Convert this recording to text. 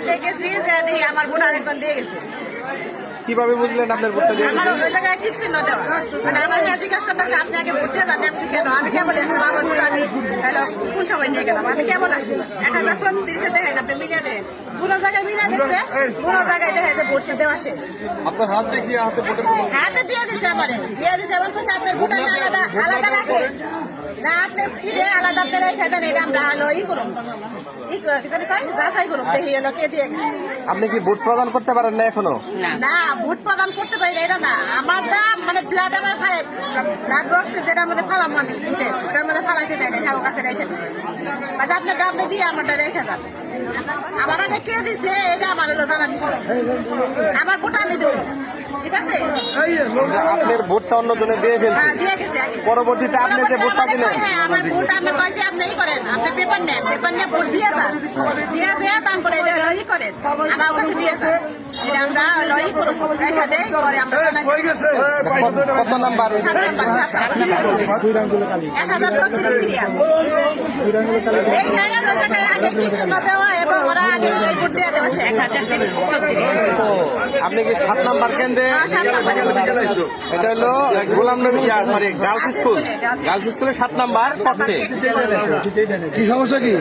ডেকেছি যে দেখি আমার ভোট আরেকজন দিয়ে গেছে। কিভাবে বুঝলেন আপনার ভোটটা দিয়ে আমার ওই জায়গায় ঠিক চিহ্ন দেওয়া, মানে আমার মেয়ে জিজ্ঞাসা করতেছে আপনি আগে ভোট দিয়ে যান। আমি কেন, আমি কেবল আসলাম, আমার ভোট আমি কোন সময় দিয়ে গেলাম, আমি কেবল আসছিলাম। 1036 দেখেন, আপনি মিলিয়ে দেখেন, কোনো জায়গায় মিলিয়ে দিচ্ছে, কোনো জায়গায় দেখে যে ভোট দেওয়া শেষ। আপনার হাত দেখিয়ে হাতে ভোটের হাতে দিয়ে দিচ্ছে, আমারে দিয়ে দিচ্ছে, বলতেছে আপনার ভোট আমি আলাদা আলাদা রাখে না, আপনি ফিরে আলাদা আপনি রেখে দেন, এটা আমরা হলো ই করুন, যাচাই করুন দেখি এলো কে দিয়ে গেছে। আপনি কি ভোট প্রদান করতে পারেন না এখনো? না, ভোট প্রদান করতে পারি না, এটা না আমারটা, মানে ব্লাড আমার ব্লাড বক্সে যেটার মধ্যে ফালাম আমি ভোটে, ওটার মধ্যে ফালাইতে দেয় না, কারো কাছে রেখে দিচ্ছে। মানে আপনার ডাবটা দিয়ে আমারটা রেখে যান, আমার আগে কে দিছে এটা আমার হলো জানা বিষয়। আমার ভোট আমি দেবো, ঠিক আছে? আপনার ভোটটা অন্যজনে দিয়ে ফেলছে, দিয়ে গেছে আগে। পরবর্তীতে আপনি যে ভোটটা দিলেন, হ্যাঁ, আমার ভোট আমি কয়েকটি আপনি ই করেন, আপনি পেপার নেন, পেপার নিয়ে ভোট দিয়ে যান, দিয়ে যেয়ে তারপরে এটা ই করেন, আমার কাছে দিয়ে যান, এটা আমরা ই করুন, রেখা দেয় করে আমরা কত নাম্বার? 1036 ক্রিয়া এই জায়গায় আগে কি চিহ্ন দেওয়া এবং ওরা আগে ভোট দিয়ে দেওয়া 1036। আপনি কি 7 নাম্বার কেন্দ্রে? এটা হলো Ghulam Nabi, sorry girls school, girls স্কুলে 7 নাম্বার কক্ষে। কি সমস্যা কি?